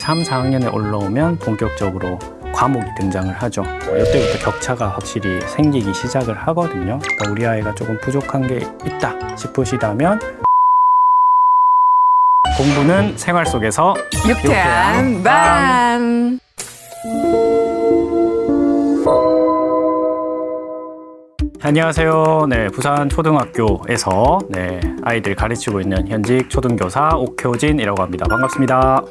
3, 4학년에 올라오면 본격적으로 과목이 등장을 하죠. 이때부터 격차가 확실히 생기기 시작을 하거든요. 그러니까 우리 아이가 조금 부족한 게 있다 싶으시다면 공부는 생활 속에서 유쾌한 밤. 안녕하세요. 네, 부산 초등학교에서 아이들 가르치고 있는 현직 초등교사 옥효진이라고 합니다. 반갑습니다.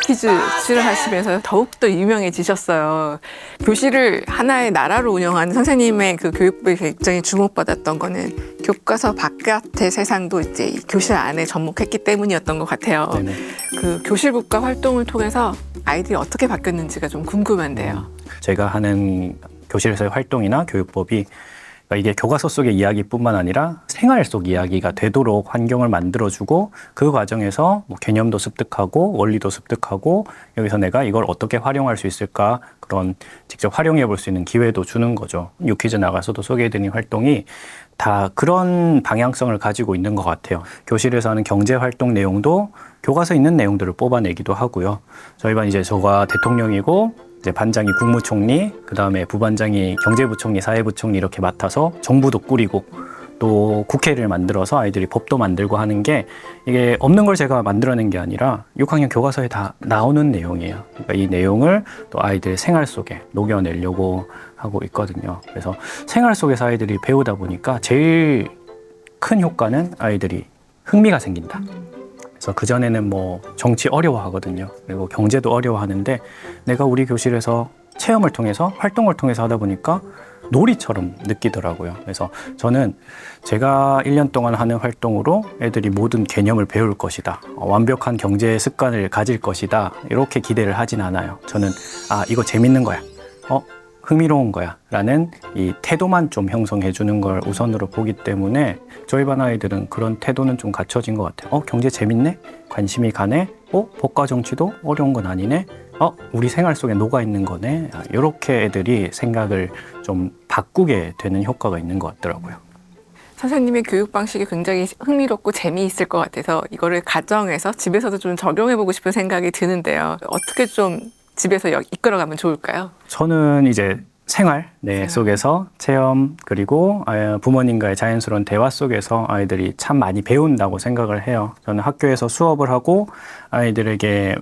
퀴즈 출연하시면서 더욱더 유명해지셨어요. 교실을 하나의 나라로 운영하는 선생님의 그 교육부에 굉장히 주목받았던 거는 교과서 바깥의 세상도 이제 이 교실 안에 접목했기 때문이었던 것 같아요. 네네. 그 교실국가 활동을 통해서 아이들이 어떻게 바뀌었는지가 좀 궁금한데요. 제가 하는 교실에서의 활동이나 교육법이 이게 교과서 속의 이야기뿐만 아니라 생활 속 이야기가 되도록 환경을 만들어주고 그 과정에서 뭐 개념도 습득하고 원리도 습득하고 여기서 내가 이걸 어떻게 활용할 수 있을까 그런 직접 활용해 볼 수 있는 기회도 주는 거죠. 유퀴즈 나가서도 소개해드린 활동이 다 그런 방향성을 가지고 있는 것 같아요. 교실에서 하는 경제활동 내용도 교과서에 있는 내용들을 뽑아내기도 하고요. 저희 반 이제 저가 대통령이고 이제 반장이 국무총리, 그 다음에 부반장이 경제부총리, 사회부총리 이렇게 맡아서 정부도 꾸리고 또 국회를 만들어서 아이들이 법도 만들고 하는 게 이게 없는 걸 제가 만들어낸 게 아니라 6학년 교과서에 다 나오는 내용이에요. 그러니까 이 내용을 또 아이들의 생활 속에 녹여내려고 하고 있거든요. 그래서 생활 속에서 아이들이 배우다 보니까 제일 큰 효과는 아이들이 흥미가 생긴다. 그래서 그전에는 뭐 정치 어려워하거든요. 그리고 경제도 어려워하는데 내가 우리 교실에서 체험을 통해서 활동을 통해서 하다 보니까 놀이처럼 느끼더라고요. 그래서 저는 제가 1년 동안 하는 활동으로 애들이 모든 개념을 배울 것이다. 완벽한 경제 습관을 가질 것이다. 이렇게 기대를 하진 않아요. 저는 이거 재밌는 거야. 흥미로운 거야 라는 이 태도만 좀 형성해 주는 걸 우선으로 보기 때문에 저희 반 아이들은 그런 태도는 좀 갖춰진 것 같아요. 경제 재밌네? 관심이 가네? 법과 정치도 어려운 건 아니네? 우리 생활 속에 녹아 있는 거네? 이렇게 애들이 생각을 좀 바꾸게 되는 효과가 있는 것 같더라고요. 선생님의 교육 방식이 굉장히 흥미롭고 재미있을 것 같아서 이거를 가정에서 집에서도 좀 적용해보고 싶은 생각이 드는데요. 어떻게 좀 집에서 이끌어가면 좋을까요? 저는 이제 생활 속에서 체험 그리고 부모님과의 자연스러운 대화 속에서 아이들이 참 많이 배운다고 생각을 해요. 저는 학교에서 수업을 하고 아이들에게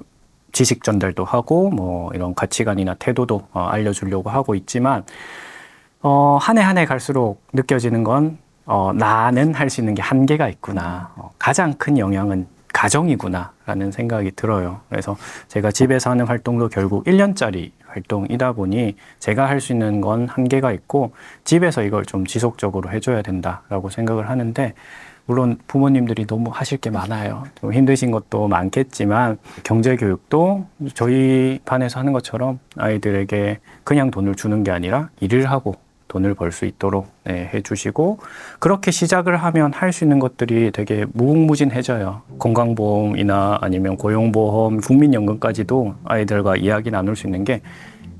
지식 전달도 하고 뭐 이런 가치관이나 태도도 알려주려고 하고 있지만 한 해 한 해 갈수록 느껴지는 건 나는 할 수 있는 게 한계가 있구나. 가장 큰 영향은 가정이구나 라는 생각이 들어요. 그래서 제가 집에서 하는 활동도 결국 1년짜리 활동이다 보니 제가 할 수 있는 건 한계가 있고 집에서 이걸 좀 지속적으로 해줘야 된다라고 생각을 하는데 물론 부모님들이 너무 하실 게 많아요. 좀 힘드신 것도 많겠지만 경제교육도 저희 반에서 하는 것처럼 아이들에게 그냥 돈을 주는 게 아니라 일을 하고 돈을 벌 수 있도록 해주시고 그렇게 시작을 하면 할 수 있는 것들이 되게 무궁무진해져요. 건강보험이나 아니면 고용보험, 국민연금까지도 아이들과 이야기 나눌 수 있는 게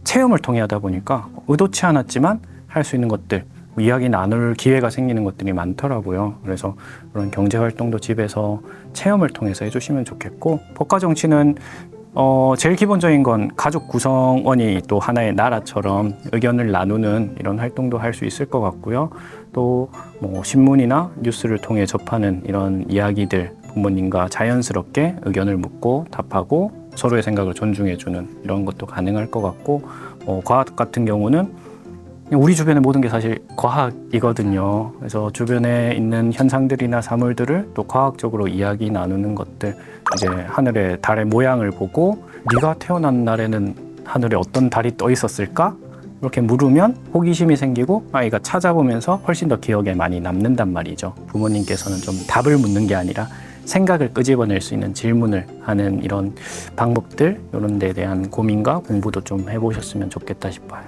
체험을 통해 하다 보니까 의도치 않았지만 할 수 있는 것들, 이야기 나눌 기회가 생기는 것들이 많더라고요. 그래서 그런 경제활동도 집에서 체험을 통해서 해주시면 좋겠고 법과 정치는 제일 기본적인 건 가족 구성원이 또 하나의 나라처럼 의견을 나누는 이런 활동도 할 수 있을 것 같고요. 또 뭐 신문이나 뉴스를 통해 접하는 이런 이야기들 부모님과 자연스럽게 의견을 묻고 답하고 서로의 생각을 존중해주는 이런 것도 가능할 것 같고 과학 같은 경우는 우리 주변의 모든 게 사실 과학이거든요. 그래서 주변에 있는 현상들이나 사물들을 또 과학적으로 이야기 나누는 것들 이제 하늘의 달의 모양을 보고 네가 태어난 날에는 하늘에 어떤 달이 떠 있었을까? 이렇게 물으면 호기심이 생기고 아이가 찾아보면서 훨씬 더 기억에 많이 남는단 말이죠. 부모님께서는 좀 답을 묻는 게 아니라 생각을 끄집어낼 수 있는 질문을 하는 이런 방법들 이런 데에 대한 고민과 공부도 좀 해보셨으면 좋겠다 싶어요.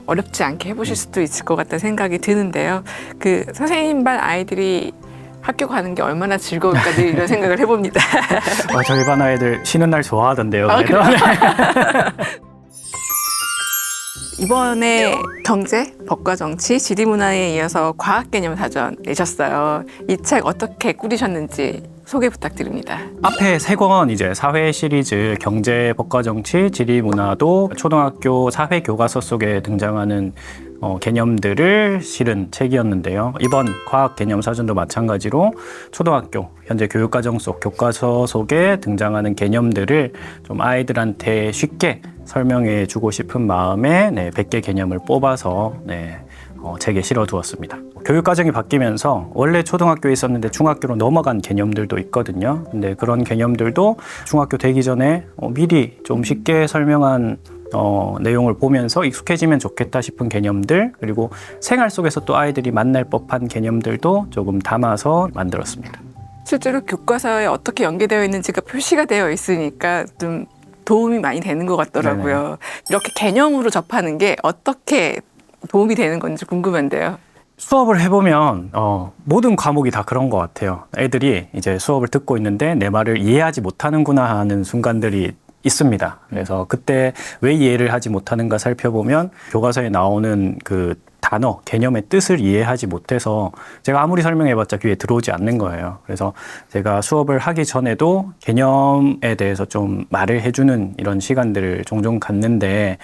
어렵지 않게 해보실 수도 있을 것 같다는 생각이 드는데요. 그 선생님 반 아이들이 학교 가는 게 얼마나 즐거울까 늘 이런 생각을 해봅니다. 저희 반 아이들 쉬는 날 좋아하던데요. 이번에 경제, 법과 정치, 지리문화에 이어서 과학개념 사전 내셨어요. 이 책 어떻게 꾸리셨는지 소개 부탁드립니다. 앞에 3권 이제 사회 시리즈 경제, 법과 정치, 지리, 문화도 초등학교 사회 교과서 속에 등장하는 개념들을 실은 책이었는데요. 이번 과학 개념 사전도 마찬가지로 초등학교 현재 교육과정 속 교과서 속에 등장하는 개념들을 좀 아이들한테 쉽게 설명해 주고 싶은 마음에 100개 개념을 뽑아서 책에 실어 두었습니다. 교육과정이 바뀌면서 원래 초등학교에 있었는데 중학교로 넘어간 개념들도 있거든요. 근데 그런 개념들도 중학교 되기 전에 미리 좀 쉽게 설명한 내용을 보면서 익숙해지면 좋겠다 싶은 개념들, 그리고 생활 속에서 또 아이들이 만날 법한 개념들도 조금 담아서 만들었습니다. 실제로 교과서에 어떻게 연계되어 있는지가 표시가 되어 있으니까 좀 도움이 많이 되는 것 같더라고요. 네네. 이렇게 개념으로 접하는 게 어떻게 도움이 되는 건지 궁금한데요. 수업을 해보면 모든 과목이 다 그런 것 같아요. 애들이 이제 수업을 듣고 있는데 내 말을 이해하지 못하는구나 하는 순간들이 있습니다. 그래서 그때 왜 이해를 하지 못하는가 살펴보면 교과서에 나오는 그 단어, 개념의 뜻을 이해하지 못해서 제가 아무리 설명해봤자 귀에 들어오지 않는 거예요. 그래서 제가 수업을 하기 전에도 개념에 대해서 좀 말을 해주는 이런 시간들을 종종 갖는데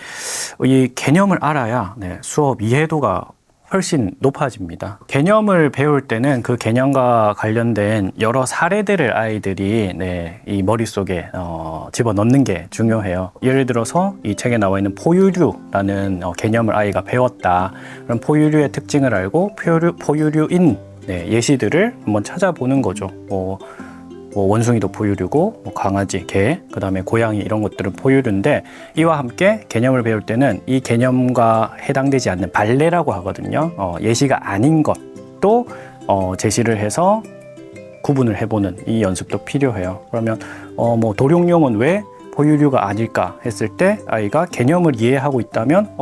이 개념을 알아야 수업 이해도가 훨씬 높아집니다. 개념을 배울 때는 그 개념과 관련된 여러 사례들을 아이들이 이 머릿속에 집어넣는 게 중요해요. 예를 들어서 이 책에 나와 있는 포유류라는 개념을 아이가 배웠다. 그럼 포유류의 특징을 알고 포유류인 예시들을 한번 찾아보는 거죠. 뭐 원숭이도 포유류고 강아지, 개, 그다음에 고양이 이런 것들은 포유류인데 이와 함께 개념을 배울 때는 이 개념과 해당되지 않는 발레라고 하거든요. 예시가 아닌 것도 제시를 해서 구분을 해보는 이 연습도 필요해요. 그러면 뭐 도룡뇽은 왜 포유류가 아닐까 했을 때 아이가 개념을 이해하고 있다면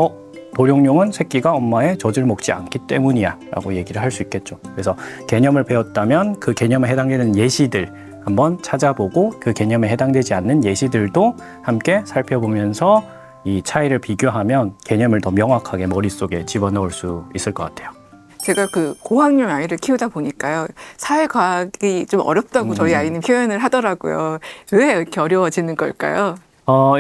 도룡뇽은 새끼가 엄마의 젖을 먹지 않기 때문이야 라고 얘기를 할 수 있겠죠. 그래서 개념을 배웠다면 그 개념에 해당되는 예시들 한번 찾아보고 그 개념에 해당되지 않는 예시들도 함께 살펴보면서 이 차이를 비교하면 개념을 더 명확하게 머릿속에 집어넣을 수 있을 것 같아요. 제가 그 고학년 아이를 키우다 보니까요. 사회과학이 좀 어렵다고 저희 아이는 표현을 하더라고요. 왜 이렇게 어려워지는 걸까요?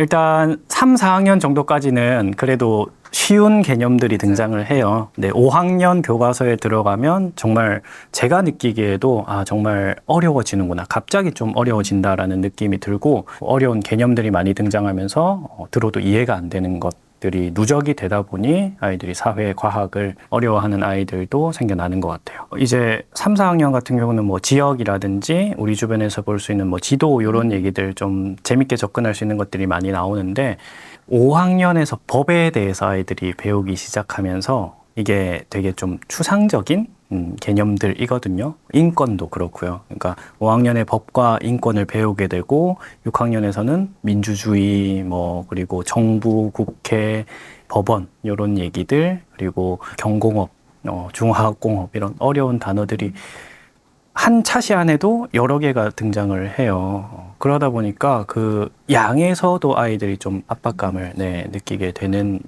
일단 3, 4학년 정도까지는 그래도 쉬운 개념들이 등장을 해요. 5학년 교과서에 들어가면 정말 제가 느끼기에도 정말 어려워지는구나. 갑자기 좀 어려워진다라는 느낌이 들고 어려운 개념들이 많이 등장하면서 들어도 이해가 안 되는 것들이 누적이 되다 보니 아이들이 사회 과학을 어려워하는 아이들도 생겨나는 것 같아요. 이제 3, 4학년 같은 경우는 뭐 지역이라든지 우리 주변에서 볼 수 있는 뭐 지도 이런 얘기들 좀 재밌게 접근할 수 있는 것들이 많이 나오는데 5학년에서 법에 대해서 아이들이 배우기 시작하면서 이게 되게 좀 추상적인 개념들이거든요. 인권도 그렇고요. 그러니까 5학년에 법과 인권을 배우게 되고 6학년에서는 민주주의, 그리고 정부, 국회, 법원 이런 얘기들, 그리고 경공업, 중화학공업 이런 어려운 단어들이 한 차시 안에도 여러 개가 등장을 해요. 그러다 보니까 그 양에서도 아이들이 좀 압박감을 느끼게 되는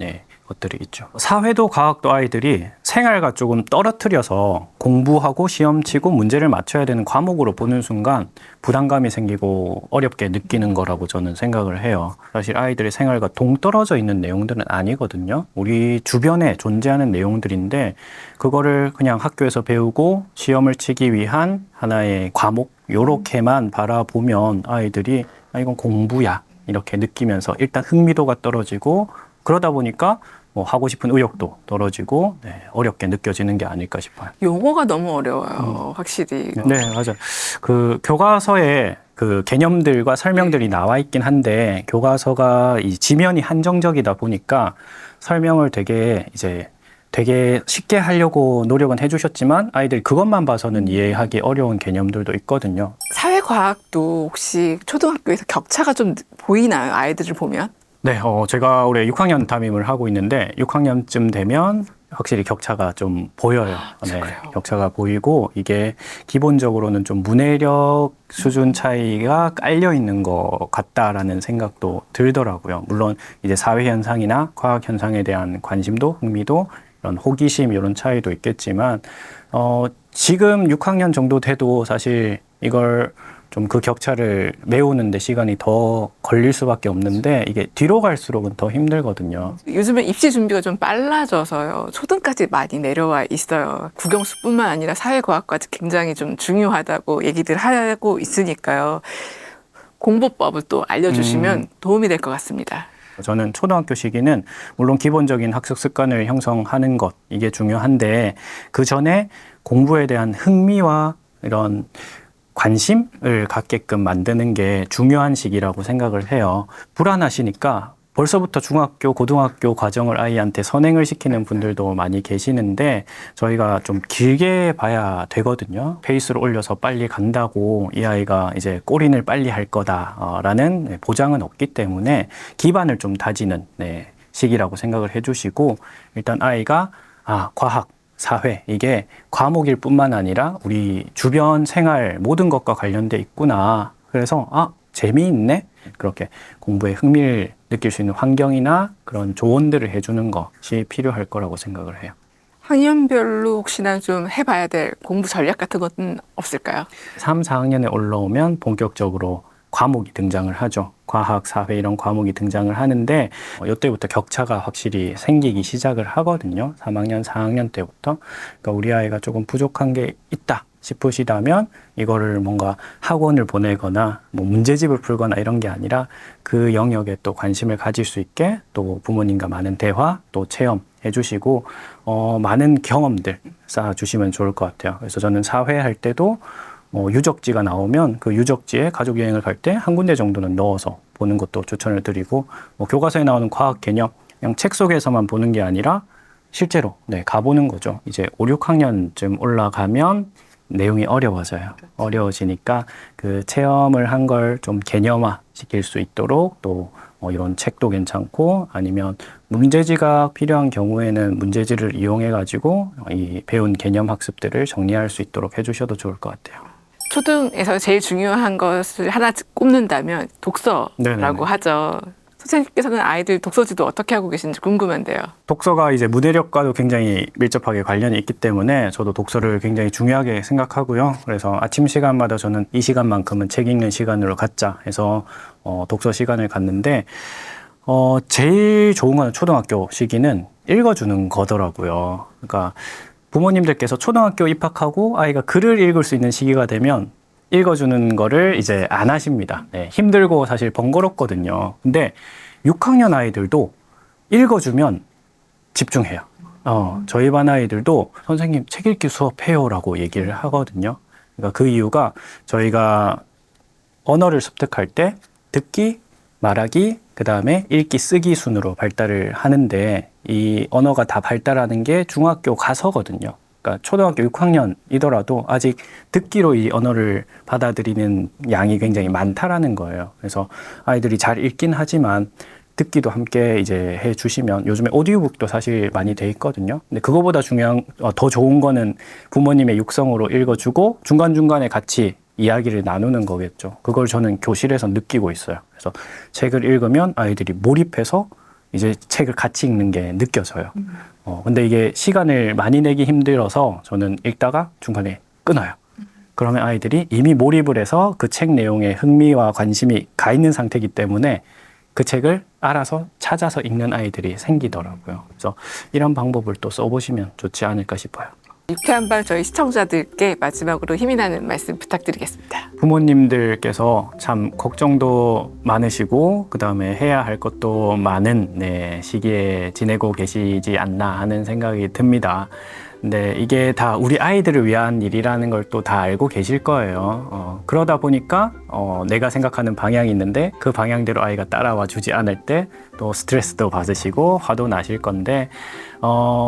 것들이 있죠. 사회도 과학도 아이들이 생활과 조금 떨어뜨려서 공부하고 시험 치고 문제를 맞춰야 되는 과목으로 보는 순간 부담감이 생기고 어렵게 느끼는 거라고 저는 생각을 해요. 사실 아이들의 생활과 동떨어져 있는 내용들은 아니거든요. 우리 주변에 존재하는 내용들인데 그거를 그냥 학교에서 배우고 시험을 치기 위한 하나의 과목 요렇게만 바라보면 아이들이 이건 공부야 이렇게 느끼면서 일단 흥미도가 떨어지고 그러다 보니까 하고 싶은 의욕도 떨어지고 어렵게 느껴지는 게 아닐까 싶어요. 용어가 너무 어려워요, 확실히. 네, 맞아요. 그 교과서에 그 개념들과 설명들이 나와 있긴 한데 교과서가 이 지면이 한정적이다 보니까 설명을 되게 쉽게 하려고 노력은 해주셨지만 아이들이 그것만 봐서는 이해하기 어려운 개념들도 있거든요. 사회과학도 혹시 초등학교에서 격차가 좀 보이나요? 아이들을 보면? 네, 제가 올해 6학년 담임을 하고 있는데 6학년쯤 되면 확실히 격차가 좀 보여요. 네, 그래요? 격차가 보이고 이게 기본적으로는 좀 문해력 수준 차이가 깔려 있는 것 같다라는 생각도 들더라고요. 물론 이제 사회 현상이나 과학 현상에 대한 관심도 흥미도 이런 호기심 이런 차이도 있겠지만 지금 6학년 정도 돼도 사실 이걸 좀 그 격차를 메우는데 시간이 더 걸릴 수밖에 없는데 이게 뒤로 갈수록은 더 힘들거든요. 요즘에 입시 준비가 좀 빨라져서요. 초등까지 많이 내려와 있어요. 국영수뿐만 아니라 사회과학까지 굉장히 좀 중요하다고 얘기들 하고 있으니까요. 공부법을 또 알려주시면 도움이 될 것 같습니다. 저는 초등학교 시기는 물론 기본적인 학습 습관을 형성하는 것 이게 중요한데 그 전에 공부에 대한 흥미와 이런 관심을 갖게끔 만드는 게 중요한 시기라고 생각을 해요. 불안하시니까 벌써부터 중학교, 고등학교 과정을 아이한테 선행을 시키는 분들도 많이 계시는데 저희가 좀 길게 봐야 되거든요. 페이스를 올려서 빨리 간다고 이 아이가 이제 골인을 빨리 할 거다라는 보장은 없기 때문에 기반을 좀 다지는 시기라고 생각을 해주시고 일단 아이가 과학, 사회 이게 과목일 뿐만 아니라 우리 주변 생활 모든 것과 관련돼 있구나. 그래서 재미있네. 그렇게 공부에 흥미를 느낄 수 있는 환경이나 그런 조언들을 해주는 것이 필요할 거라고 생각을 해요. 학년별로 혹시나 좀 해봐야 될 공부 전략 같은 것은 없을까요? 3, 4학년에 올라오면 본격적으로 과목이 등장을 하죠. 과학, 사회 이런 과목이 등장을 하는데 이때부터 격차가 확실히 생기기 시작을 하거든요. 3학년, 4학년 때부터. 그러니까 우리 아이가 조금 부족한 게 있다 싶으시다면 이거를 뭔가 학원을 보내거나 뭐 문제집을 풀거나 이런 게 아니라 그 영역에 또 관심을 가질 수 있게 또 부모님과 많은 대화, 또 체험 해주시고 많은 경험들 쌓아주시면 좋을 것 같아요. 그래서 저는 사회 할 때도 유적지가 나오면 그 유적지에 가족 여행을 갈 때 한 군데 정도는 넣어서 보는 것도 추천을 드리고 교과서에 나오는 과학 개념 그냥 책 속에서만 보는 게 아니라 실제로 가보는 거죠. 이제 5, 6학년쯤 올라가면 내용이 어려워져요. 어려워지니까 그 체험을 한 걸 좀 개념화 시킬 수 있도록 또 이런 책도 괜찮고 아니면 문제지가 필요한 경우에는 문제지를 이용해 가지고 이 배운 개념 학습들을 정리할 수 있도록 해주셔도 좋을 것 같아요. 초등에서 제일 중요한 것을 하나 꼽는다면 독서라고 네네네. 하죠. 선생님께서는 아이들 독서지도 어떻게 하고 계신지 궁금한데요. 독서가 이제 문해력과도 굉장히 밀접하게 관련이 있기 때문에 저도 독서를 굉장히 중요하게 생각하고요. 그래서 아침 시간마다 저는 이 시간만큼은 책 읽는 시간으로 갖자 해서 독서 시간을 갖는데 제일 좋은 건 초등학교 시기는 읽어주는 거더라고요. 그러니까 부모님들께서 초등학교 입학하고 아이가 글을 읽을 수 있는 시기가 되면 읽어주는 거를 이제 안 하십니다. 힘들고 사실 번거롭거든요. 근데 6학년 아이들도 읽어주면 집중해요. 저희 반 아이들도 선생님 책 읽기 수업해요라고 얘기를 하거든요. 그러니까 그 이유가 저희가 언어를 습득할 때 듣기, 말하기, 그 다음에 읽기, 쓰기 순으로 발달을 하는데 이 언어가 다 발달하는 게 중학교 가서거든요. 그러니까 초등학교 6학년이더라도 아직 듣기로 이 언어를 받아들이는 양이 굉장히 많다라는 거예요. 그래서 아이들이 잘 읽긴 하지만 듣기도 함께 이제 해 주시면 요즘에 오디오북도 사실 많이 돼 있거든요. 근데 그거보다 더 좋은 거는 부모님의 육성으로 읽어주고 중간중간에 같이 이야기를 나누는 거겠죠. 그걸 저는 교실에서 느끼고 있어요. 그래서 책을 읽으면 아이들이 몰입해서 이제 책을 같이 읽는 게 느껴져요. 근데 이게 시간을 많이 내기 힘들어서 저는 읽다가 중간에 끊어요. 그러면 아이들이 이미 몰입을 해서 그 책 내용에 흥미와 관심이 가 있는 상태이기 때문에 그 책을 알아서 찾아서 읽는 아이들이 생기더라고요. 그래서 이런 방법을 또 써보시면 좋지 않을까 싶어요. 유쾌한 방 저희 시청자들께 마지막으로 힘이 나는 말씀 부탁드리겠습니다. 부모님들께서 참 걱정도 많으시고 그 다음에 해야 할 것도 많은 시기에 지내고 계시지 않나 하는 생각이 듭니다. 근데 이게 다 우리 아이들을 위한 일이라는 걸 또 다 알고 계실 거예요. 그러다 보니까 내가 생각하는 방향이 있는데 그 방향대로 아이가 따라와 주지 않을 때 또 스트레스도 받으시고 화도 나실 건데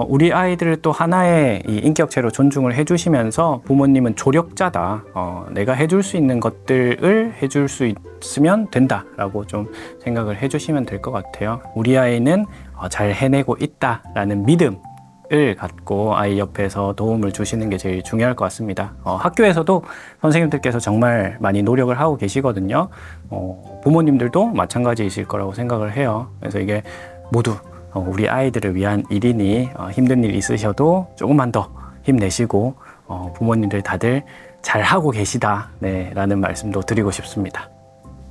우리 아이들을 또 하나의 이 인격체로 존중을 해주시면서 부모님은 조력자다. 내가 해줄 수 있는 것들을 해줄 수 있으면 된다라고 좀 생각을 해주시면 될 것 같아요. 우리 아이는 잘 해내고 있다라는 믿음 을 갖고 아이 옆에서 도움을 주시는 게 제일 중요할 것 같습니다. 학교에서도 선생님들께서 정말 많이 노력을 하고 계시거든요. 부모님들도 마찬가지이실 거라고 생각을 해요. 그래서 이게 모두 우리 아이들을 위한 일이니 힘든 일 있으셔도 조금만 더 힘내시고 부모님들 다들 잘하고 계시다, 네, 라는 말씀도 드리고 싶습니다.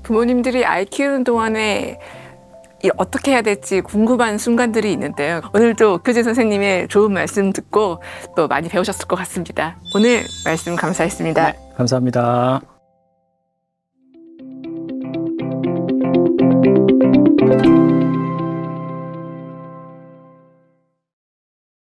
부모님들이 아이 키우는 동안에 어떻게 해야 될지 궁금한 순간들이 있는데요. 오늘도 교재 선생님의 좋은 말씀 듣고 또 많이 배우셨을 것 같습니다. 오늘 말씀 감사했습니다. 감사합니다.